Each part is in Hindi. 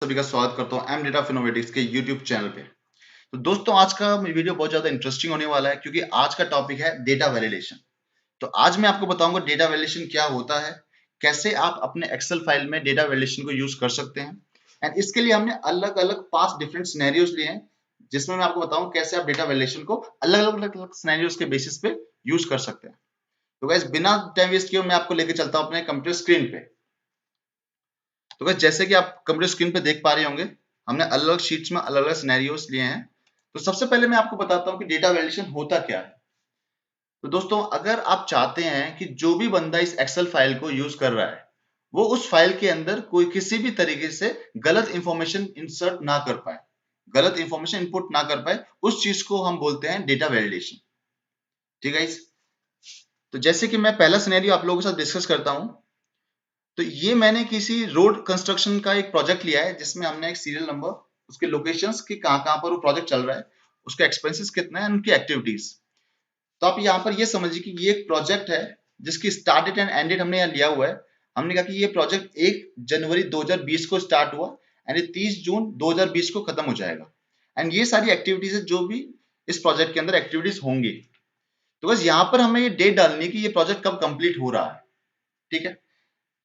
सभी का स्वागत करता हूं एम डेटा ऑफ इनोवेटिक्स के यूट्यूब चैनल पे। तो दोस्तों आज का वीडियो बहुत ज्यादा इंटरेस्टिंग होने वाला है क्योंकि आज का टॉपिक है डेटा वैलिडेशन। तो आज मैं आपको बताऊंगा डेटा वैलिडेशन क्या होता है, कैसे आप अपने एक्सेल फाइल में डेटा वैलिडेशन को यूज कर सकते हैं। एंड इसके लिए हमने अलग अलग 5 डिफरेंट सिनेरियोज लिए हैं जिसमें मैं आपको बताऊंगा कैसे आप डेटा वैलिडेशन को अलग अलग सिनेरियोज के बेसिस पे यूज कर सकते हैं। तो गाइस बिना टाइम वेस्ट किए मैं आपको लेके चलता हूं अपने कंप्यूटर स्क्रीन पे। तो गाइस जैसे कि आप कंप्यूटर स्क्रीन पे देख पा रहे होंगे, हमने अलग अलग शीट्स में अलग अलग सिनेरियोस लिए हैं। तो सबसे पहले मैं आपको बताता हूँ कि डेटा वैलिडेशन होता क्या है। तो दोस्तों अगर आप चाहते हैं कि जो भी बंदा इस एक्सेल फाइल को यूज कर रहा है वो उस फाइल के अंदर कोई किसी भी तरीके से गलत इंफॉर्मेशन इंसर्ट ना कर पाए, गलत इंफॉर्मेशन इनपुट ना कर पाए, उस चीज को हम बोलते हैं डेटा वैलिडेशन। ठीक है। तो जैसे कि मैं पहला सिनेरियो आप लोगों के साथ डिस्कस करता हूं। तो ये मैंने किसी रोड कंस्ट्रक्शन का एक प्रोजेक्ट लिया है जिसमें हमने एक सीरियल नंबर, उसके लोकेशंस कि कहाँ पर वो प्रोजेक्ट चल रहा है, उसके एक्सपेंसेस कितना है, उनकी एक्टिविटीज। तो आप यहाँ पर ये समझिए कि ये एक प्रोजेक्ट है जिसकी start date and end date हमने यहाँ लिया हुआ है। हमने कहा कि ये प्रोजेक्ट 1 जनवरी 2020 को स्टार्ट हुआ एंड ये 30 जून 2020 को खत्म हो जाएगा। एंड ये सारी एक्टिविटीज है जो भी इस प्रोजेक्ट के अंदर एक्टिविटीज होंगी। तो बस यहाँ पर हमें ये डेट डालनी है कि ये प्रोजेक्ट कब कंप्लीट हो रहा है। ठीक है।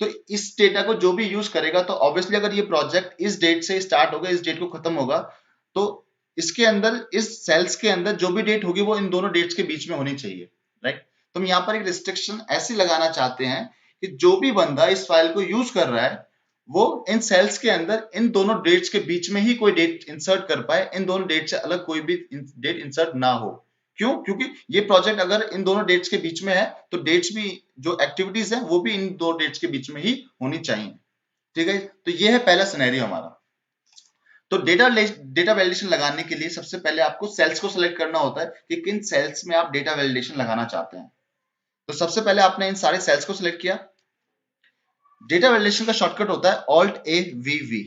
तो इस डेटा को जो भी यूज करेगा तो ऑब्वियसली अगर ये प्रोजेक्ट इस डेट से स्टार्ट होगा, इस डेट को खत्म होगा, तो इसके अंदर इस सेल्स के अंदर जो भी डेट होगी वो इन दोनों डेट्स के बीच में होनी चाहिए। राइट। तो हम यहाँ पर एक रिस्ट्रिक्शन ऐसी लगाना चाहते हैं कि जो भी बंदा इस फाइल को यूज कर रहा है वो इन सेल्स के अंदर इन दोनों डेट्स के बीच में ही कोई डेट इंसर्ट कर पाए, इन दोनों डेट से अलग कोई भी डेट इंसर्ट ना हो। क्यों? क्योंकि ये प्रोजेक्ट अगर इन दोनों डेट्स के बीच में है तो डेट्स भी, जो एक्टिविटीज है वो भी इन दो डेट्स के बीच में ही होनी चाहिए। ठीक है। तो ये है पहला सिनेरियो हमारा। तो डेटा वैलिडेशन लगाने के लिए सबसे पहले आपको सेल्स को सिलेक्ट करना होता है कि किन सेल्स में आप डेटा वैलिडेशन लगाना चाहते हैं। तो सबसे पहले आपने इन सारे सेल्स को सिलेक्ट किया। डेटा वैलिडेशन का शॉर्टकट होता है Alt+A+V+V।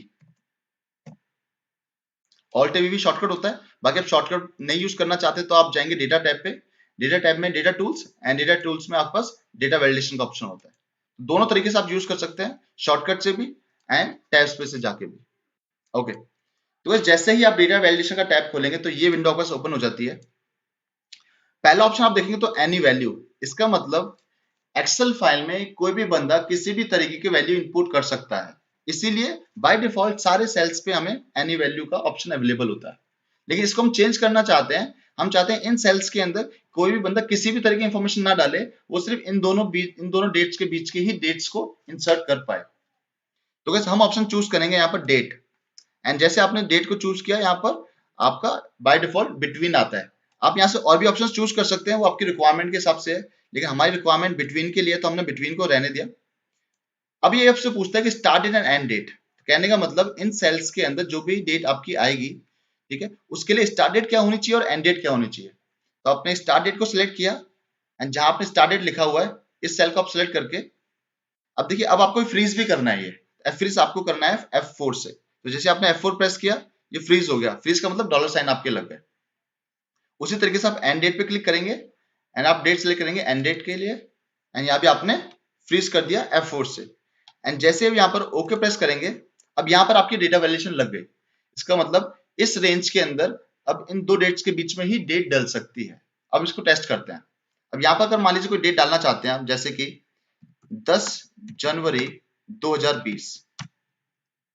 Alt+A+V+V शॉर्टकट होता है। बाकी आप शॉर्टकट नहीं यूज करना चाहते तो आप जाएंगे डेटा टैब पे, डेटा टैब में data tools, and data tools में आपके पास डेटा वैलिडेशन का ऑप्शन होता है। दोनों तरीके से आप यूज कर सकते हैं, शॉर्टकट से भी एंड टैब्स पे से जाके भी। ओके। तो जैसे ही आप डेटा वैलिडेशन का टैब खोलेंगे तो ये विंडो आपके पास ओपन हो जाती है। पहला ऑप्शन आप देखेंगे तो एनी वैल्यू, इसका मतलब एक्सेल फाइल में कोई भी बंदा किसी भी तरीके की वैल्यू इनपुट कर सकता है, इसीलिए बाय डिफॉल्ट सारे सेल्स पे हमें एनी वैल्यू का ऑप्शन अवेलेबल होता है। लेकिन इसको हम चेंज करना चाहते हैं। हम चाहते हैं इन सेल्स के अंदर कोई भी बंदा किसी भी तरह की इंफॉर्मेशन ना डाले, वो सिर्फ इन दोनों डेट्स के बीच की ही डेट्स को इंसर्ट कर पाए। तो गाइस हम ऑप्शन चूज करेंगे यहाँ पर डेट, एंड जैसे आपने डेट को चूज किया यहाँ पर आपका बाय डिफॉल्ट बिटवीन आता है। आप यहाँ से और भी ऑप्शंस चूज कर सकते हैं, वो आपकी रिक्वायरमेंट के हिसाब से है, लेकिन हमारी रिक्वायरमेंट बिटवीन के लिए तो हमने बिटवीन को रहने दिया। अब ये आपसे पूछता है कि start date and end date. कहने का मतलब इन सेल्स के अंदर जो भी डेट आपकी आएगी, ठीक है, उसके लिए स्टार्ट डेट क्या होनी चाहिए और एंड डेट क्या होनी चाहिए। तो आपने स्टार्ट डेट को सिलेक्ट किया एंड जहां आपने स्टार्ट डेट लिखा हुआ है इस सेल को आप सिलेक्ट करके, अब देखिए अब आपको फ्रीज भी करना है। ये फ्रीज आपको करना है F4 से। तो जैसे आपने F4 प्रेस किया ये फ्रीज हो गया। फ्रीज का मतलब डॉलर साइन आपके लग गए। उसी तरीके से आप एंड डेट पे क्लिक करेंगे एंड आप डेट सेलेक्ट करेंगे एंड डेट के लिए, एंड यहाँ पे आपने फ्रीज कर दिया F4 से। एंड जैसे यहाँ पर ओके प्रेस करेंगे अब यहाँ पर आपकी डेटा वैलिडेशन लग गई। इसका मतलब इस रेंज के अंदर अब इन दो डेट्स के बीच में ही डेट डल सकती है। अब इसको टेस्ट करते हैं। अब यहाँ पर अगर मान लीजिए कोई डेट डालना चाहते हैं आप, जैसे कि 10 जनवरी 2020,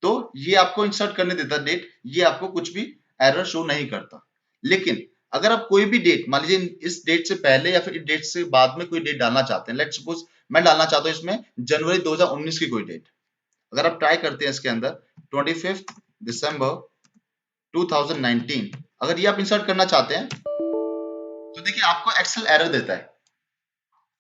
तो ये आपको इंसर्ट करने देता डेट, ये आपको कुछ भी एरर शो नहीं करता। लेकिन अगर आप कोई भी डेट मान लीजिए इस डेट से पहले या फिर इस डेट से बाद में कोई डेट डालना चाहते हैं, लेट्स सपोज मैं डालना चाहता हूं इसमें जनवरी 2019 की कोई डेट, अगर आप ट्राई करते हैं इसके अंदर 25 दिसंबर 2019, अगर ये आप इंसर्ट करना चाहते हैं तो देखिए आपको एक्सेल एरर देता है।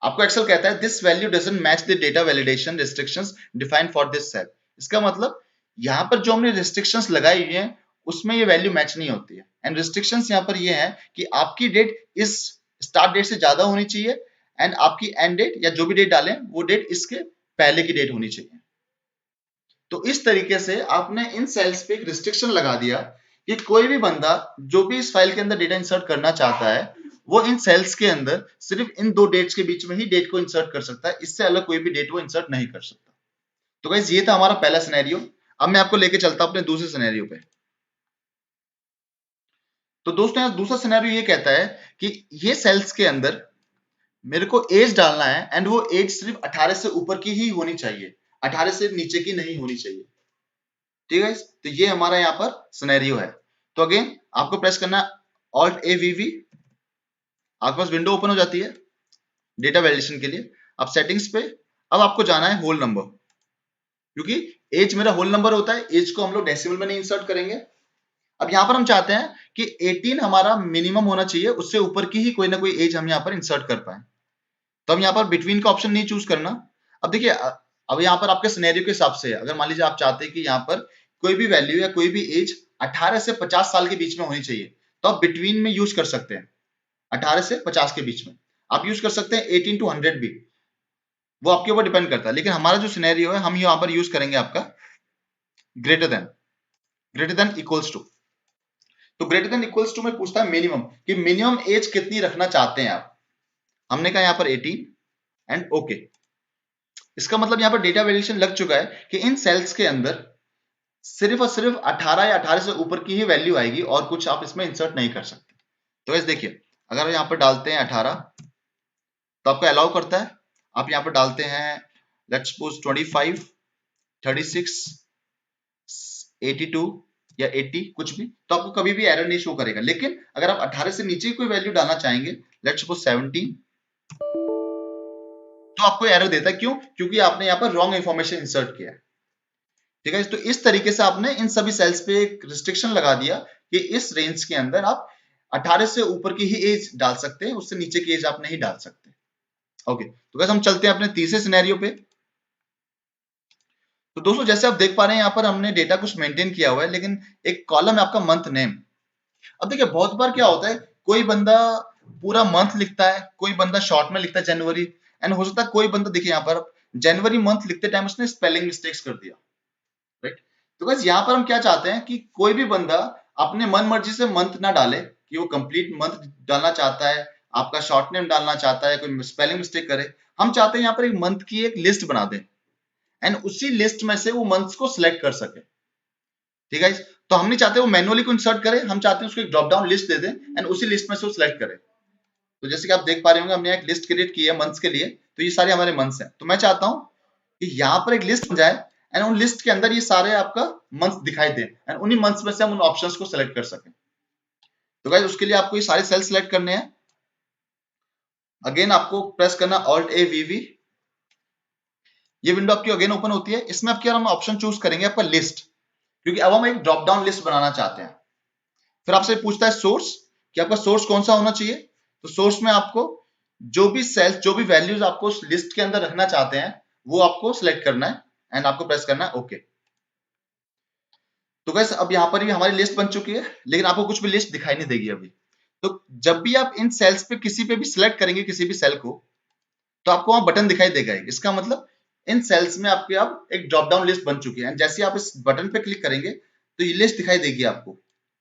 आपको एक्सेल कहता है this value doesn't match the data validation restrictions defined for this cell. इसका मतलब यहाँ पर जो हमने रिस्ट्रिक्शंस लगाई हुई हैं उसमें ये वैल्यू मैच नहीं होती है। एंड रिस्ट्रिक्शंस यहाँ पर ये है कि आपकी डेट इस स्टार्ट डेट से ज्यादा होनी चाहिए एंड आपकी एंड डेट या जो भी डेट डालें वो डेट इसके पहले की डेट होनी चाहिए। तो इस तरीके से आपने इन सेल्स पे एक रिस्ट्रिक्शन लगा दिया कि कोई भी बंदा जो भी इस फाइल के अंदर डेटा इंसर्ट करना चाहता है वो इन सेल्स के अंदर सिर्फ इन दो डेट्स के बीच में ही डेट को इंसर्ट कर सकता है, इससे अलग कोई भी डेट वो इंसर्ट नहीं कर सकता। तो गाइस ये था हमारा पहला सिनेरियो। अब मैं आपको लेके चलता हूं अपने दूसरे सिनेरियो पे। तो दोस्तों यहाँ दूसरा सिनेरियो ये कहता है कि ये सेल्स के अंदर मेरे को एज डालना है एंड वो एज सिर्फ 18 से ऊपर की ही होनी चाहिए, 18 से नीचे की नहीं होनी चाहिए। ठीक है, तो ये हमारा यहाँ पर सिनेरियो है। तो अगेन आपको प्रेस करना है ऑल्ट ए वी वी, आपके पास विंडो ओपन हो जाती है डेटा वैलिडेशन के लिए। अब सेटिंग्स पे अब आपको जाना है होल नंबर, क्योंकि एज मेरा होल नंबर होता है, एज को हम लोग डेसिमल में नहीं इंसर्ट करेंगे। अब यहाँ पर हम चाहते हैं कि 18 हमारा मिनिमम होना चाहिए, उससे ऊपर की ही कोई ना कोई एज हम यहाँ पर इंसर्ट कर पाए। तो हम यहाँ पर बिटवीन का ऑप्शन नहीं चूज करना। अब देखिए अब यहाँ पर आपके सिनेरियो के हिसाब से, अगर मान लीजिए आप चाहते हैं कि यहाँ पर कोई भी वैल्यू या कोई भी एज 18 से 50 साल के बीच में होनी चाहिए, तो आप बिटवीन में यूज कर सकते हैं। 18 से 50 के बीच में आप यूज कर सकते हैं, 18 to 100 भी, वो आपके ऊपर डिपेंड करता है। लेकिन हमारा जो सिनेरियो है हम यहाँ पर यूज करेंगे आपका ग्रेटर देन इक्वल्स टू। तो ग्रेटर देन इक्वल्स टू में पूछता है मिनिमम, कि मिनिमम एज कितनी रखना चाहते हैं आप। हमने कहा यहाँ पर 18 एंड ओके। इसका मतलब यहाँ पर डेटा वैल्यूएशन लग चुका है कि इन सेल्स के अंदर सिर्फ और सिर्फ 18 या 18 से ऊपर की ही वैल्यू आएगी और कुछ आप इसमें इंसर्ट नहीं कर सकते। तो वैसे देखिए अगर यहाँ पर डालते हैं 18 तो आपको अलाउ करता है। आप यहाँ पर डालते हैं लेट्स सपोज 25, 36, 82 या 80 कुछ भी, तो आपको कभी भी एरर नहीं शो करेगा। लेकिन अगर आप 18 से नीचे कोई वैल्यू डालना चाहेंगे, लेट्स सपोज 17, तो आपको एरर देता है। क्यों? क्योंकि आपने यहाँ पर रॉन्ग इंफॉर्मेशन इंसर्ट किया है। ठीक है, तो इस तरीके से आपने इन सभी सेल्स पे एक रिस्ट्रिक्शन लगा दिया कि इस रेंज के अंदर आप 18 से ऊपर की ही एज डाल सकते हैं, उससे नीचे की एज आप नहीं डाल सकते। ओके, तो गाइस हम चलते हैं अपने तीसरे सिनेरियो पे। तो दोस्तों जैसे आप देख पा रहे हैं यहाँ पर हमने डेटा कुछ मेंटेन किया हुआ है, लेकिन एक कॉलम है आपका मंथ नेम। अब देखिए बहुत बार क्या होता है, कोई बंदा पूरा मंथ लिखता है, कोई बंदा शॉर्ट में लिखता है जनवरी, एंड हो सकता है कोई बंदा, देखिए यहाँ पर जनवरी मंथ लिखते टाइम उसने स्पेलिंग मिस्टेक्स कर दिया, राइट। तो गाइस यहाँ पर हम क्या चाहते हैं कि कोई भी बंदा अपने मन मर्जी से मंथ ना डाले, कि वो कंप्लीट मंथ डालना चाहता है, आपका शॉर्ट नेम डालना चाहता है, कोई स्पेलिंग मिस्टेक करे। हम चाहते हैं यहाँ पर एक मंथ की एक लिस्ट बना दें एंड उसी लिस्ट में से वो मंथ्स को सिलेक्ट कर सके। ठीक है, तो हम नहीं चाहते वो मैनुअली को इंसर्ट करे, हम चाहते हैं उसको एक ड्रॉप डाउन लिस्ट दे दें एंड उसी लिस्ट में से वो सिलेक्ट करे। तो जैसे कि आप देख पा रहे होंगे हमने एक लिस्ट क्रिएट की है मंथ्स के लिए, तो ये सारे हमारे मंथ्स हैं। तो मैं चाहता हूं कि यहाँ पर एक लिस्ट बन जाए एंड उन लिस्ट के अंदर ये सारे आपका मंथ्स दिखाई दे एंड उन्हीं मंथ्स में से हम उन ऑप्शंस को सिलेक्ट कर सकें। तो गाइस उसके लिए आपको ये सारे सेल सिलेक्ट करने हैं। अगेन आपको प्रेस करना ऑल्ट ए वी वी, ये विंडो आपकी अगेन ओपन होती है। इसमें आपके हम ऑप्शन चूज करेंगे आपका लिस्ट, क्योंकि अब हम एक ड्रॉप डाउन लिस्ट बनाना चाहते हैं। फिर आपसे पूछता है सोर्स, कि आपका सोर्स कौन सा होना चाहिए। तो सोर्स में आपको जो भी सेल्स, जो भी वैल्यूज आपको उस लिस्ट के अंदर रखना चाहते हैं वो आपको सिलेक्ट करना है एंड आपको प्रेस करना है ओके। तो गाइस अब यहाँ पर भी हमारी लिस्ट बन चुकी है, लेकिन आपको कुछ भी लिस्ट दिखाई नहीं देगी अभी। तो जब भी आप इन सेल्स पे किसी पे भी सिलेक्ट करेंगे किसी भी सेल को, तो आपको वहां बटन दिखाई देगा। इसका मतलब इन सेल्स में आपके अब एक ड्रॉप डाउन लिस्ट बन चुकी है एंड जैसे आप इस बटन पे क्लिक करेंगे तो ये लिस्ट दिखाई देगी आपको,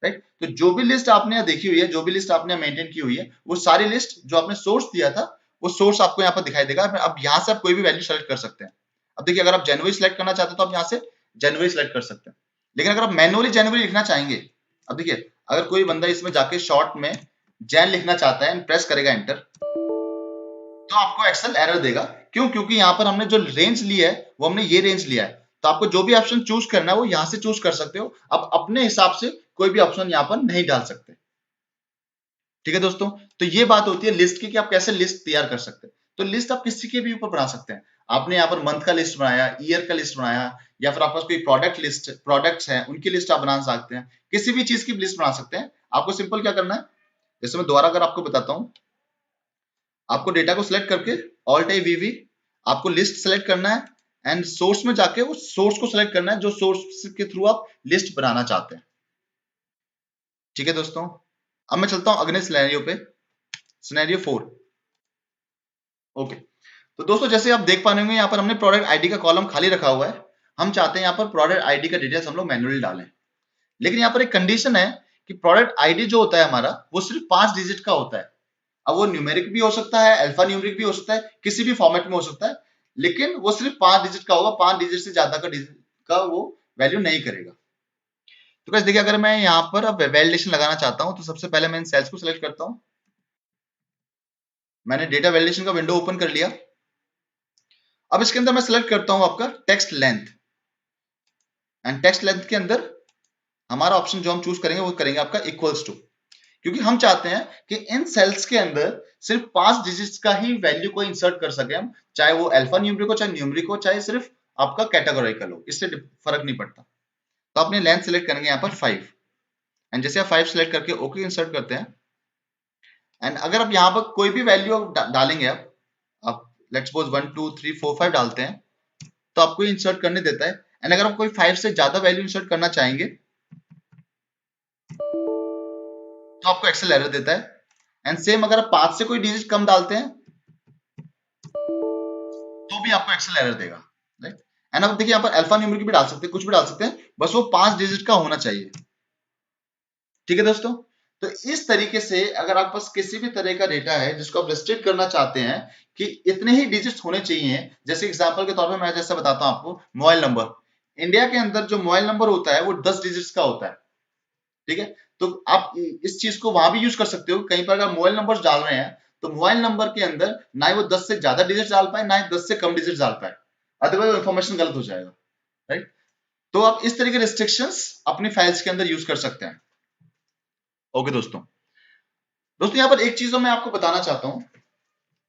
राइट। तो जो भी लिस्ट आपने यहाँ देखी हुई है, जो भी लिस्ट आपने मेंटेन की हुई है, वो सारी लिस्ट जो आपने सोर्स दिया था वो सोर्स आपको यहाँ पर दिखाई देगा। अब यहाँ से आप कोई भी वैल्यू सेलेक्ट कर सकते हैं। अब देखिए अगर आप जनवरी सेलेक्ट करना चाहते हैं तो आप यहाँ से जनवरी सेलेक्ट कर सकते हैं। लेकिन अगर आप मैनुअली जनवरी लिखना चाहेंगे, अब देखिए अगर कोई बंदा इसमें जाके शॉर्ट में जैन लिखना चाहता है, प्रेस करेगा एंटर, तो आपको एक्सेल एरर देगा। क्यों? क्योंकि यहाँ पर हमने जो रेंज लिया है वो हमने ये रेंज लिया है। तो आपको जो भी ऑप्शन चूज करना है वो यहाँ से चूज कर सकते हो, आप अपने हिसाब से कोई भी ऑप्शन यहाँ पर नहीं डाल सकते। ठीक है दोस्तों, तो ये बात होती है लिस्ट की कि आप कैसे लिस्ट तैयार कर सकते हैं। तो लिस्ट आप किसी के भी ऊपर बना सकते हैं। आपने यहाँ पर मंथ का लिस्ट बनाया, ईयर का लिस्ट बनाया, या फिर आपके पास कोई प्रोडक्ट लिस्ट, प्रोडक्ट्स हैं उनकी लिस्ट आप बना सकते हैं, किसी भी चीज की लिस्ट बना सकते हैं। आपको सिंपल क्या करना है, जैसे मैं दोबारा अगर आपको बताता हूँ, आपको डेटा को सिलेक्ट करके ऑल्ट ए वी वी, आपको लिस्ट सेलेक्ट करना है एंड सोर्स में जाके उस सोर्स को सिलेक्ट करना है जो सोर्स के थ्रू आप लिस्ट बनाना चाहते हैं। ठीक है दोस्तों, अब मैं चलता हूं अगले सिनेरियो पे, सिनेरियो 4। ओके, तो दोस्तों जैसे आप देख पा रहे होंगे यहाँ पर हमने प्रोडक्ट आईडी का कॉलम खाली रखा हुआ है। हम चाहते हैं यहाँ पर प्रोडक्ट आईडी का डिटेल्स हम लोग मैन्युअली डालें, लेकिन यहाँ पर एक कंडीशन है कि प्रोडक्ट आईडी जो होता है हमारा वो सिर्फ 5 डिजिट का होता है। अब वो न्यूमेरिक भी हो सकता है, अल्फा न्यूमेरिक भी हो सकता है, किसी भी फॉर्मेट में हो सकता है, लेकिन वो सिर्फ 5 डिजिट का होगा। 5 डिजिट से ज्यादा का वो वैल्यू नहीं करेगा। तो गाइस देखिए, अगर मैं यहाँ पर अब वैलिडेशन लगाना चाहता हूँ तो सबसे पहले मैं इन सेल्स को सिलेक्ट करता हूँ। मैंने डेटा वैलिडेशन का विंडो ओपन कर लिया। अब इसके अंदर मैं सिलेक्ट करता हूँ आपका text length, and text length के अंदर हमारा ऑप्शन जो हम चूज करेंगे वो करेंगे आपका इक्वल्स टू, क्योंकि हम चाहते हैं कि इन सेल्स के अंदर सिर्फ 5 डिजिट्स का ही वैल्यू को इंसर्ट कर सके हम, चाहे वो अल्फा न्यूमेरिक हो, चाहे न्यूमेरिक हो, चाहे सिर्फ आपका कैटेगोरिकल हो, इससे फर्क नहीं पड़ता। तो अपने लेंथ सेलेक्ट करेंगे यहाँ पर 5, एंड जैसे आप 5 सेलेक्ट करके ओके इंसर्ट करते हैं, एंड अगर आप यहाँ पर कोई भी वैल्यू डालेंगे, आप लेट्स सपोज 1 2 3 4 5 डालते हैं तो आपको इंसर्ट करने देता है। एंड अगर आप कोई 5 से ज्यादा वैल्यू इंसर्ट करना चाहेंगे तो आपको एक्सेल एरर देता है। एंड सेम अगर आप 5 से कोई डिजिट कम डालते हैं तो भी आपको एक्सेल एरर देगा, राइट। एंड अब देखिए यहाँ पर अल्फा न्यूमेरिक भी डाल सकते हैं, कुछ भी डाल सकते हैं, बस वो 5 डिजिट का होना चाहिए। ठीक है दोस्तों, तो इस तरीके से अगर आपके पास किसी भी तरह का डेटा है जिसको आप रिस्ट्रिक्ट करना चाहते हैं कि इतने ही डिजिट्स होने चाहिए, जैसे एग्जांपल के तौर पे मैं जैसे बताता हूं आपको, मोबाइल नंबर, इंडिया के अंदर जो मोबाइल नंबर होता है वो 10 डिजिट्स का होता है। ठीक है, तो आप इस चीज को वहां भी यूज कर सकते हो। कहीं पर अगर मोबाइल नंबर डाल रहे हैं तो मोबाइल नंबर के अंदर ना ही वो 10 से ज्यादा डिजिट डाल पाए, ना ही 10 से कम डिजिट डाल पाए, अदरवाइज इंफॉर्मेशन गलत हो जाएगा, राइट। तो आप इस तरह के रिस्ट्रिक्शंस अपनी फाइल्स के अंदर यूज कर सकते हैं। ओके दोस्तों, यहाँ पर एक चीज मैं आपको बताना चाहता हूं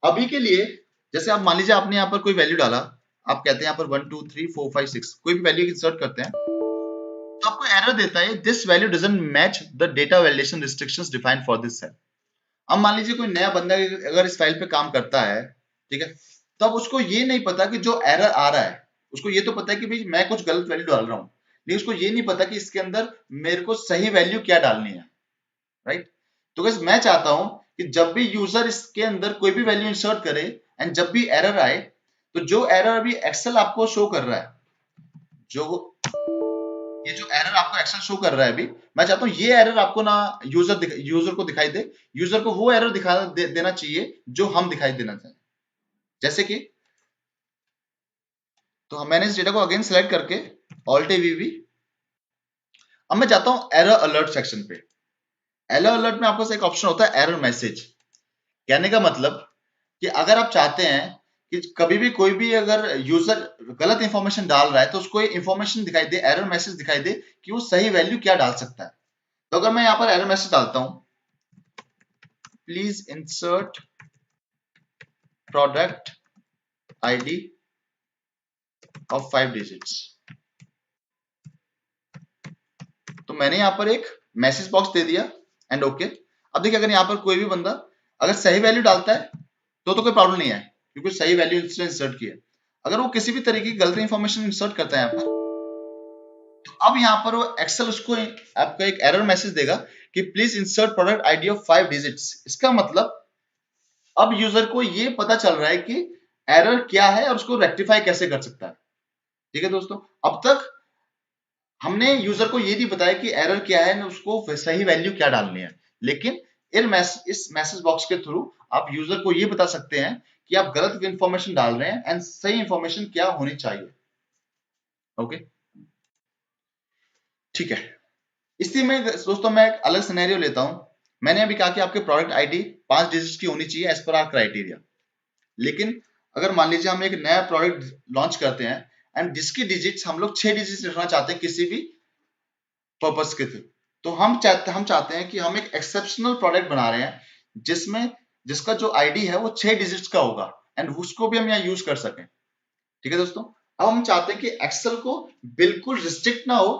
अभी के लिए। जैसे आप मान लीजिए आपने यहाँ पर कोई वैल्यू डाला, आप कहते हैं यहाँ पर 1 2 3 4 5 6 कोई भी वैल्यू इंसर्ट करते हैं तो आपको एरर देता है this value doesn't match the data validation restrictions defined for this cell. अब मान लीजिए कोई नया बंदा अगर इस फाइल पे काम करता है, ठीक है, तो अब उसको ये नहीं पता कि जो एरर आ रहा है, उसको ये तो पता है कि भाई मैं कुछ गलत वैल्यू डाल रहा हूँ, लेकिन उसको ये नहीं पता कि इसके अंदर मेरे को सही वैल्यू क्या डालनी है, राइट। तो गाइस मैं चाहता हूं कि जब भी यूजर इसके अंदर कोई भी वैल्यू इंसर्ट करे एंड जब भी एरर आए, तो जो एरर अभी एक्सेल आपको शो कर रहा है, जो ये जो एरर आपको एक्सेल शो कर रहा है अभी, मैं चाहता हूं ये एरर आपको ना यूजर को दिखाई दे, यूजर को वो एरर देना चाहिए जो हम दिखाई देना चाहें। जैसे कि तो हम मैंने इस डेटा को अगेन सेलेक्ट करके ऑल्ट वी, अब मैं जाता हूं एरर अलर्ट सेक्शन पे। एरर अलर्ट में आपके पास एक ऑप्शन होता है एरर मैसेज। कहने का मतलब कि अगर आप चाहते हैं कि कभी भी कोई भी अगर यूजर गलत इंफॉर्मेशन डाल रहा है तो उसको इंफॉर्मेशन दिखाई दे, एरर मैसेज दिखाई दे कि वो सही वैल्यू क्या डाल सकता है। तो अगर मैं यहाँ पर एरर मैसेज डालता हूं, please insert product ID of 5 digits, तो मैंने यहाँ पर एक मैसेज बॉक्स दे दिया एंड ओके। अब देखिए अगर यहाँ पर कोई भी बंदा अगर सही वैल्यू डालता है तो कोई प्रॉब्लम नहीं है, क्योंकि सही वैल्यू इंसर्ट की है। अगर वो किसी भी तरीके की गलत इंफॉर्मेशन इंसर्ट करता है यहाँ पर, तो अब यहाँ पर वो एक्सेल उसको आपका एक एरर मैसेज देगा कि please insert product ID of 5 digits. इसका मतलब अब यूजर को ये पता चल रहा है कि एरर क्या है और उसको रेक्टिफाई कैसे कर सकता है। ठीक है दोस्तों, अब तक हमने यूजर को ये नहीं बताया कि एरर क्या है, उसको सही वैल्यू क्या डालनी है, लेकिन इस मैसेज बॉक्स के थ्रू आप यूजर को ये बता सकते हैं कि आप गलत इंफॉर्मेशन डाल रहे हैं एंड सही इंफॉर्मेशन क्या होनी चाहिए। ओके, ठीक है। इसलिए मैं दोस्तों मैं एक अलग सिनेरियो लेता हूं। मैंने अभी कहा कि आपके प्रोडक्ट आईडी 5 डिजिट की होनी चाहिए एज पर आर क्राइटेरिया, लेकिन अगर मान लीजिए हम एक नया प्रोडक्ट लॉन्च करते हैं एंड जिसकी डिजिट्स हम लोग 6 डिजिट रखना चाहते हैं किसी भी पर्पस के थ्रू, तो हम चाहते हैं कि हम एक एक्सेप्शनल प्रोडक्ट बना रहे हैं जिसमें जिसका जो आईडी है वो 6 डिजिट्स का होगा एंड उसको भी हम यहाँ यूज कर सकें। ठीक है दोस्तों, अब हम चाहते हैं कि एक्सेल को बिल्कुल रिस्ट्रिक्ट ना हो।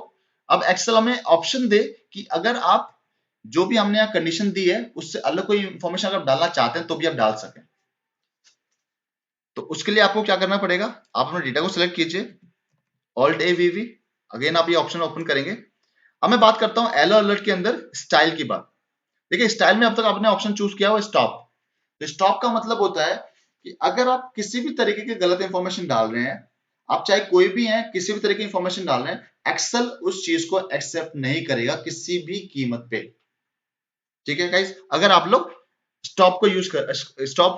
अब एक्सेल हमें ऑप्शन दे कि अगर आप जो भी हमने यहाँ कंडीशन दी है उससे अलग कोई इंफॉर्मेशन अगर डालना चाहते हैं तो भी आप डाल सकें। तो उसके लिए आपको क्या करना पड़ेगा, आप अपने डेटा को सिलेक्ट कीजिए, ऑल्ट ए वी, अगेन आप ये ऑप्शन ओपन करेंगे। अब मैं बात करता हूं एरर अलर्ट के अंदर स्टाइल की बात। देखिए स्टाइल में अब तक आपने ऑप्शन चूज किया हो स्टॉप। तो स्टॉप का मतलब होता है कि अगर आप किसी भी तरीके की गलत इंफॉर्मेशन डाल रहे हैं, आप चाहे कोई भी हैं किसी भी तरह की इंफॉर्मेशन डाल रहे हैं, एक्सेल उस चीज को एक्सेप्ट नहीं करेगा किसी भी कीमत पे। ठीक है गाइस, अगर आप लोग स्टॉप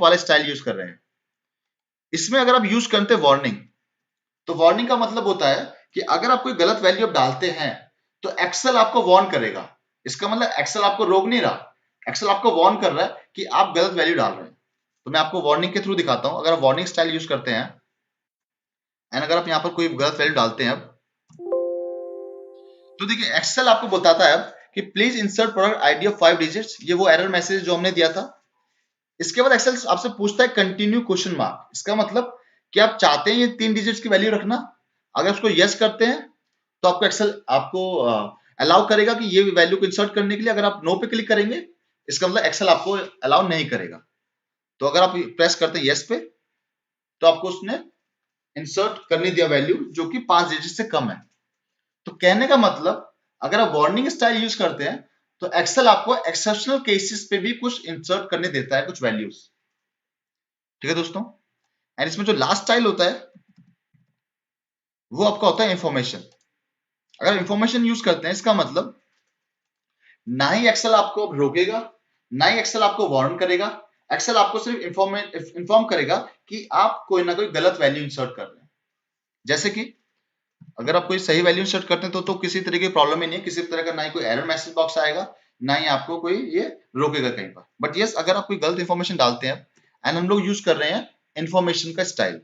वाला स्टाइल यूज कर रहे हैं, इसमें अगर आप यूज करते हैं वार्निंग, तो वार्निंग का मतलब होता है कि अगर आप कोई गलत वैल्यू डालते हैं तो एक्सेल आपको वार्न करेगा। इसका मतलब एक्सेल आपको रोक नहीं रहा, एक्सेल आपको वार्न कर रहा है कि आप गलत वैल्यू डाल रहे हैं। तो मैं आपको वार्निंग के थ्रू दिखाता हूं। अगर आप वार्निंग स्टाइल यूज करते हैं एंड अगर आप यहां पर कोई गलत वैल्यू डालते हैं अब, तो देखिए एक्सेल आपको बताता है अब कि please insert product ID of 5 digits. ये वो एरर मैसेज जो हमने दिया था। इसके बाद एक्सेल आपसे पूछता है कंटिन्यू क्वेश्चन मार्क। इसका मतलब कि आप चाहते हैं ये 3 डिजिट्स की वैल्यू रखना। अगर उसको यस करते हैं तो आपको एक्सेल आपको अलाउ करेगा कि ये वैल्यू को इंसर्ट करने के लिए। अगर आप नो पे क्लिक करेंगे इसका मतलब एक्सेल आपको अलाउ नहीं करेगा। तो अगर आप प्रेस करते हैं यस पे तो आपको उसने इंसर्ट करने दिया वैल्यू जो कि 5 डिजिट से कम है। तो कहने का मतलब अगर आप वार्निंग स्टाइल यूज करते हैं तो एक्सेल आपको एक्सेप्शनल केसेस पे भी कुछ इंसर्ट करने देता है, कुछ वैल्यूज। ठीक है दोस्तों। एंड इसमें जो लास्ट स्टाइल होता है वो आपका होता है इंफॉर्मेशन। अगर इंफॉर्मेशन यूज करते हैं इसका मतलब ना ही एक्सेल आपको रोकेगा, ना ही एक्सेल आपको वार्न करेगा। एक्सेल आपको सिर्फ इंफॉर्म करेगा कि आप कोई ना कोई गलत वैल्यू इंसर्ट कर रहे हैं। जैसे कि अगर आप कोई सही वैल्यू इंसर्ट करते हैं तो किसी तरह की प्रॉब्लम ही नहीं है, किसी तरह का ना ही कोई एरर मैसेज बॉक्स आएगा, ना ही आपको कोई ये रोकेगा कहीं पर। बट यस अगर आप कोई गलत इंफॉर्मेशन डालते हैं एंड हम लोग यूज कर रहे हैं इंफॉर्मेशन का स्टाइल,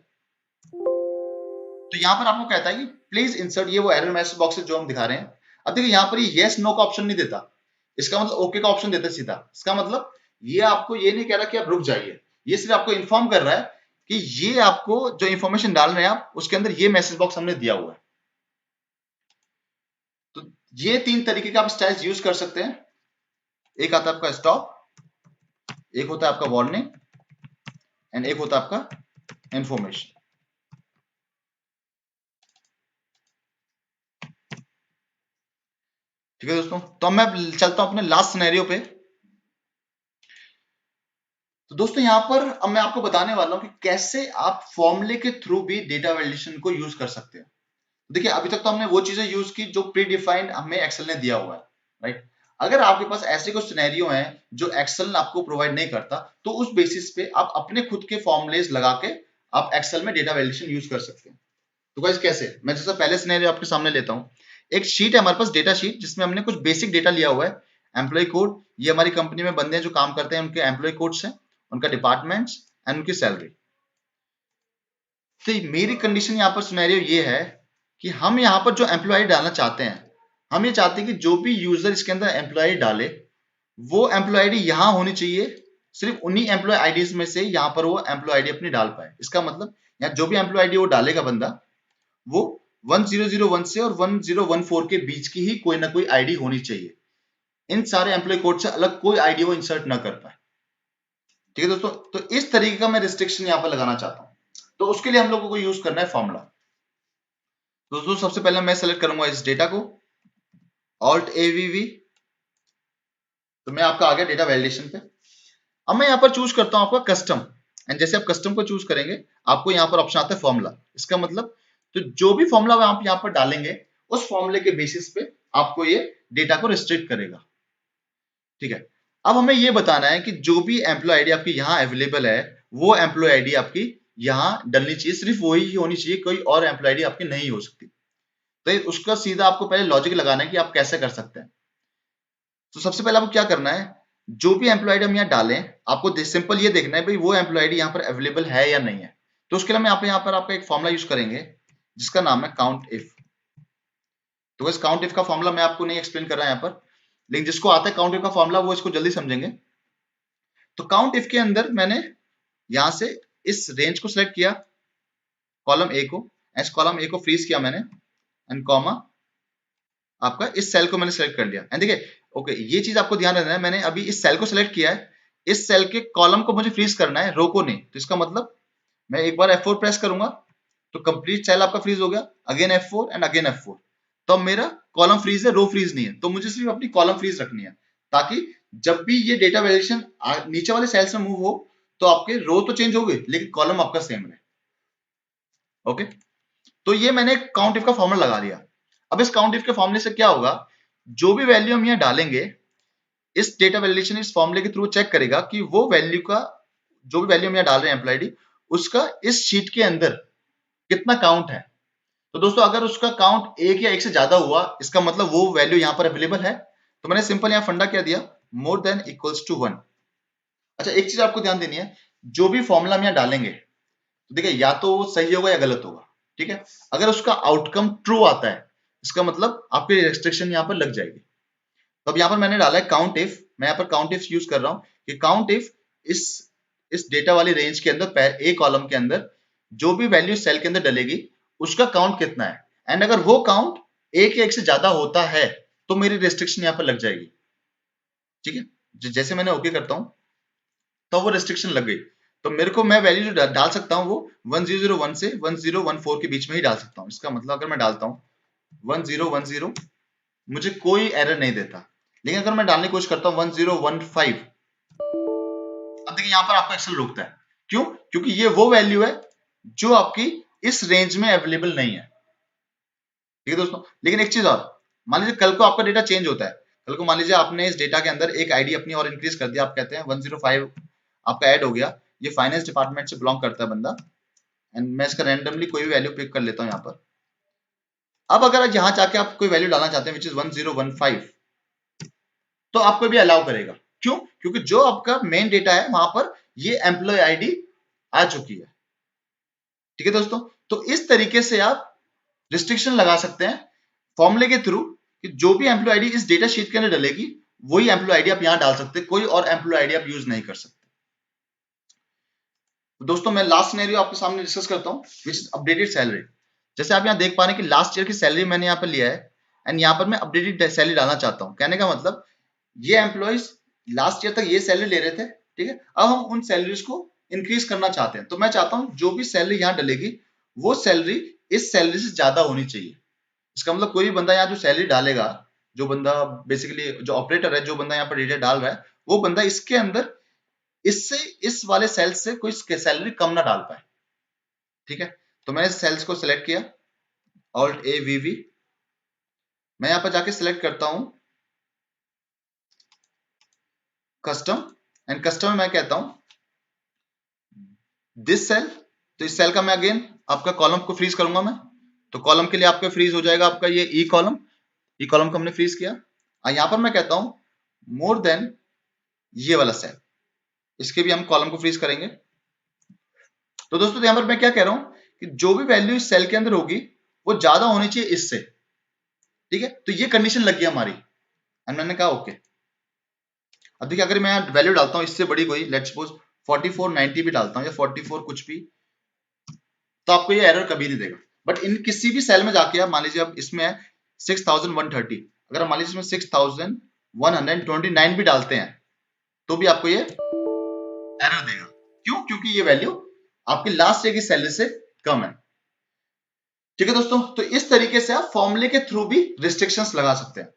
तो यहाँ पर आपको कहता है कि प्लीज इंसर्ट, ये वो एरर मैसेज बॉक्स जो हम दिखा रहे हैं। अब देखिए यहाँ पर ये यस नो का ऑप्शन नहीं देता, इसका मतलब ओके का ऑप्शन देता है सीधा। इसका मतलब ये आपको ये नहीं कह रहा कि आप रुक जाइए, ये सिर्फ आपको इन्फॉर्म कर रहा है कि ये आपको जो इंफॉर्मेशन डाल रहे हैं आप उसके अंदर ये मैसेज बॉक्स हमने दिया हुआ है। तो ये 3 तरीके के आप स्टाइल्स यूज कर सकते हैं। एक आता है आपका स्टॉप, एक होता है आपका वार्निंग एंड एक होता है आपका इंफॉर्मेशन। ठीक है दोस्तों। तो अब मैं चलता हूं अपने लास्ट सिनेरियो पे। तो दोस्तों यहां पर अब मैं आपको बताने वाला हूं कि कैसे आप फॉर्मूले के थ्रू भी डेटा वैलिडेशन को यूज कर सकते हैं। देखिए अभी तक तो हमने वो चीजें यूज की जो प्री डिफाइंड हमें एक्सेल ने दिया हुआ है, राइट। अगर आपके पास ऐसे कुछ सिनेरियो हैं जो एक्सेल आपको प्रोवाइड नहीं करता तो उस बेसिस पे आप अपने खुद के फॉर्मुलेज लगा के आप एक्सेल में डेटा वैलिडेशन यूज कर सकते हैं। तो गाइस कैसे, मैं जैसा पहले सिनेरियो आपके सामने लेता हूं। एक शीट है हमारे पास, डेटा शीट, जिसमें हमने कुछ बेसिक डेटा लिया हुआ है। एम्प्लॉय कोड, ये हमारी कंपनी में बंदे हैं जो काम करते हैं, उनके एम्प्लॉय कोड्स हैं, उनका डिपार्टमेंट्स एंड उनकी सैलरी। तो मेरी कंडीशन यहाँ पर सिनेरियो ये है कि हम यहाँ पर जो एम्प्लॉय डालना चाहते हैं, हम ये चाहते हैं कि जो भी यूजर इसके अंदर एम्प्लॉय डाले वो एम्प्लॉय आईडी यहाँ होनी चाहिए। सिर्फ उन्हीं एम्प्लॉय आईडीज में से यहाँ पर वो एम्प्लॉय आईडी अपनी डाल पाए। इसका मतलब यहाँ जो भी एम्प्लॉय आईडी वो डालेगा बंदा, वो 1001 से और 1014 के बीच की ही कोई ना कोई आईडी होनी चाहिए। इन सारे एम्प्लॉय कोड से अलग कोई आईडी वो इंसर्ट ना कर पाए। ठीक है दोस्तों। तो इस तरीके का मैं रिस्ट्रिक्शन यहाँ पर लगाना चाहता हूँ। तो उसके लिए हम लोगों को यूज करना है फॉर्मूला। दोस्तों सबसे पहले मैं सेलेक्ट करूंगा इस डेटा को, ऑल्ट एवीवी। तो मैं आपका आ गया डेटा वैलिडेशन पे। अब मैं यहाँ पर चूज करता हूँ आपका कस्टम। एंड जैसे आप कस्टम को चूज करेंगे आपको यहाँ पर ऑप्शन आता है फॉर्मूला। इसका मतलब तो जो भी फॉर्मूला आप यहाँ पर डालेंगे उस फॉर्मूले के बेसिस पे आपको ये डेटा को रिस्ट्रिक्ट करेगा। ठीक है। अब हमें ये बताना है कि जो भी एम्प्लॉय आईडी आपकी यहाँ अवेलेबल है वो एम्प्लॉय आईडी आपकी यहाँ डलनी चाहिए, सिर्फ वही होनी चाहिए, कोई और एम्प्लॉय आईडी आपकी नहीं हो सकती। तो उसका सीधा आपको पहले लॉजिक लगाना है कि आप कैसे कर सकते हैं। तो सबसे पहले आपको क्या करना है, जो भी एम्प्लॉय आईडी हम यहाँ डालें आपको सिंपल ये देखना है भाई वो एम्प्लॉय आईडी यहाँ पर अवेलेबल है या नहीं है। तो उसके लिए हम यहाँ पर आपका एक फॉर्मूला यूज करेंगे जिसका नाम है काउंट इफ। तो इस काउंट इफ का फॉर्मूला मैं आपको नहीं एक्सप्लेन कर रहा यहाँ पर, लेकिन जिसको आता है काउंट इफ का फॉर्मूला वो इसको जल्दी समझेंगे। तो काउंट इफ के अंदर मैंने यहां से इस रेंज को सिलेक्ट किया, कॉलम ए को, इस कॉलम ए को फ्रीज किया मैंने एंड कॉमा आपका इस सेल को मैंने सेलेक्ट कर लिया। एंड देखिए ओके, ये चीज आपको ध्यान रखना है, मैंने अभी इस सेल को सिलेक्ट किया है, इस सेल के कॉलम को मुझे फ्रीज करना है, रो को नहीं। तो इसका मतलब मैं एक बार F4 प्रेस करूंगा तो कंप्लीट सेल आपका फ्रीज हो गया, again F4 and again F4। तो अब मेरा कॉलम फ्रीज है, रो फ्रीज नहीं है। तो मुझे सिर्फ अपनी कॉलम फ्रीज रखनी है ताकि जब भी ये डेटा वैलिडेशन नीचे वाले सेल्स में मूव हो तो आपके रो तो चेंज हो गए लेकिन कॉलम आपका सेम रहे। ओके। तो ये मैंने काउंट इफ का फॉर्मूला लगा दिया। अब इस काउंट इफ के फॉर्मूले से क्या होगा, जो भी वैल्यू हम यहाँ डालेंगे इस डेटा वैलिडेशन इस फॉर्मूले के थ्रू चेक करेगा कि वो वैल्यू का, जो भी वैल्यू हम यहाँ डाल रहे हैं एम्प्लॉय आईडी, उसका इस शीट के अंदर कितना काउंट है। तो दोस्तों अगर उसका काउंट एक या एक से ज्यादा हुआ, इसका मतलब वो वैल्यू यहाँ पर अवेलेबल है। तो मैंने सिंपल यहाँ फंडा क्या दिया, मोर देन इक्वल्स टू 1। अच्छा एक चीज आपको ध्यान देनी है, जो भी फॉर्मूला हम यहाँ डालेंगे तो देखिए या तो वो सही होगा या गलत होगा, ठीक है। अगर उसका आउटकम ट्रू आता है, इसका मतलब आपकी रेस्ट्रिक्शन यहाँ पर लग जाएगी। तो अब यहाँ पर मैंने डाला है काउंट इफ, मैं यहाँ पर काउंट इफ यूज कर रहा हूँ कि काउंट इफ इस डेटा वाली रेंज के अंदर ए कॉलम के अंदर जो भी वैल्यू सेल के अंदर डलेगी उसका काउंट कितना है, एंड अगर वो काउंट एक या एक से ज्यादा होता है तो मेरी रेस्ट्रिक्शन यहाँ पर लग जाएगी, ठीक है। जैसे मैंने ओके करता हूँ तो वो रेस्ट्रिक्शन लग गई, तो मेरे को मैं वैल्यू जो डाल सकता हूँ वो 1001 से 1014 के बीच में ही डाल सकता हूँ। इसका मतलब अगर मैं डालता हूँ 1010 मुझे कोई एरर नहीं देता, लेकिन अगर मैं डालने की कोशिश करता हूँ 1015, अब देखिए यहाँ पर आपको एक्सेल रोकता है। क्यों? क्योंकि ये वो वैल्यू है जो आपकी इस रेंज में अवेलेबल नहीं है, ठीक है दोस्तों। लेकिन एक चीज और, मान लीजिए कल को आपका डेटा चेंज होता है, कल को मान लीजिए आपने इस डेटा के अंदर एक आईडी अपनी और इंक्रीज कर दिया, आप कहते हैं 105 आपका ऐड हो गया, ये फाइनेंस डिपार्टमेंट से बिलोंग करता है बंदा, एंड मैं इसका रैंडमली कोई भी वैल्यू पिक कर लेता हूँ यहाँ पर। अब अगर यहाँ जाके आप कोई वैल्यू डालना चाहते हैं विच इज 1015, तो आपको भी अलाउ करेगा। क्यों? क्योंकि जो आपका मेन डेटा है वहां पर ये एम्प्लॉय आईडी आ चुकी है, ठीक है दोस्तों। तो इस तरीके से आप रिस्ट्रिक्शन लगा सकते हैं फॉर्मूले के थ्रू कि जो भी एम्प्लॉय आईडी इस डेटा शीट के अंदर डलेगी वही एम्प्लॉय आईडी आप यहां डाल सकते हैं, कोई और एम्प्लॉय आईडी आप यूज नहीं कर सकते। तो दोस्तों मैं लास्ट सिनेरियो आपके सामने डिस्कस करता हूं विच इज अपडेटेड सैलरी। जैसे आप यहां देख पा रहे हैं कि लास्ट ईयर की सैलरी मैंने यहां पर लिया है, एंड यहां पर मैं अपडेटेड सैलरी डालना चाहता हूं। कहने का मतलब ये एम्प्लॉयज लास्ट ईयर तक ये सैलरी ले रहे थे, ठीक है, अब हम उन सैलरीज को इंक्रीज करना चाहते हैं। तो मैं चाहता हूं जो भी सैलरी यहां डलेगी वो सैलरी इस सैलरी से ज्यादा होनी चाहिए। इसका मतलब कोई भी बंदा यहाँ जो सैलरी डालेगा, जो बंदा बेसिकली जो ऑपरेटर है, जो बंदा यहाँ पर डेटा डाल रहा है, वो बंदा इसके अंदर इससे इस वाले सेल से कोई सैलरी कम ना डाल पाए, ठीक है। तो मैंने सेल्स को सिलेक्ट किया, ऑल्ट ए वी वी, मैं यहाँ पर जाके सिलेक्ट करता हूं कस्टम, एंड कस्टम में मैं कहता हूं दिस सेल। तो इस सेल का मैं अगेन आपका कॉलम को फ्रीज करूंगा मैं, तो कॉलम के लिए आपका फ्रीज हो जाएगा आपका ये ई कॉलम को हमने फ्रीज किया। यहां पर मैं कहता हूं मोर देन ये वाला सेल, इसके भी हम कॉलम को फ्रीज करेंगे। तो दोस्तों यहां पर मैं क्या कह रहा हूं कि जो भी वैल्यू इस सेल के अंदर होगी वो ज्यादा होनी चाहिए इससे, ठीक है। तो ये कंडीशन लग गई हमारी, एंड मैंने कहा ओके। अब देखिए अगर मैं वैल्यू डालता हूं इससे बड़ी कोई, लेट्स सपोज 4490 भी डालता हूं या 44 कुछ भी, तो आपको ये एरर कभी नहीं देगा। बट इन किसी भी सेल में जाके आप मान लीजिए अब इसमें है 6130, अगर हम मान लीजिए इसमें 6129 भी डालते हैं तो भी आपको ये एरर देगा। क्यों? क्योंकि ये वैल्यू आपकी लास्ट ईयर की सैलरी से कम है, ठीक है दोस्तों। तो इस तरीके से आप फॉर्मूले के थ्रू भी रिस्ट्रिक्शंस लगा सकते हैं।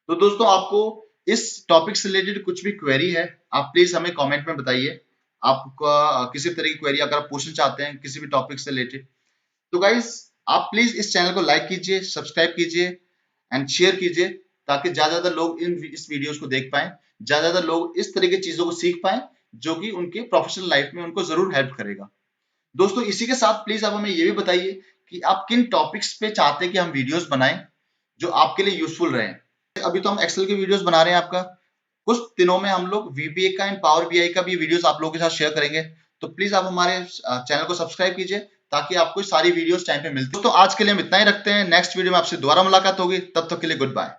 तो दोस्तों आपको इस टॉपिक से रिलेटेड कुछ भी क्वेरी है आप प्लीज हमें कमेंट में बताइए। आपका किसी तरह की क्वेरी अगर आप पूछना चाहते हैं किसी भी टॉपिक से रिलेटेड, तो गाइस आप प्लीज इस चैनल को लाइक कीजिए, सब्सक्राइब कीजिए एंड शेयर कीजिए, ताकि ज्यादा लोग इस वीडियोस को देख पाएं, ज्यादा लोग इस तरह की चीजों को सीख पाएं जो कि उनके प्रोफेशनल लाइफ में उनको जरूर हेल्प करेगा। दोस्तों इसी के साथ प्लीज आप हमें ये भी बताइए कि आप किन टॉपिक्स पे चाहते हैं कि हम वीडियोस बनाएं जो आपके लिए यूजफुल रहे। अभी तो हम एक्सेल के वीडियोस बना रहे हैं, आपका कुछ दिनों में हम लोग वीबीए का एंड पावर बीआई का भी वीडियोस आप लोगों के साथ शेयर करेंगे। तो प्लीज आप हमारे चैनल को सब्सक्राइब कीजिए ताकि आपको सारी वीडियोस टाइम पे मिलती हो। तो आज के लिए हम इतना ही रखते हैं, नेक्स्ट वीडियो में आपसे दोबारा मुलाकात होगी, तब तक के लिए गुड बाय।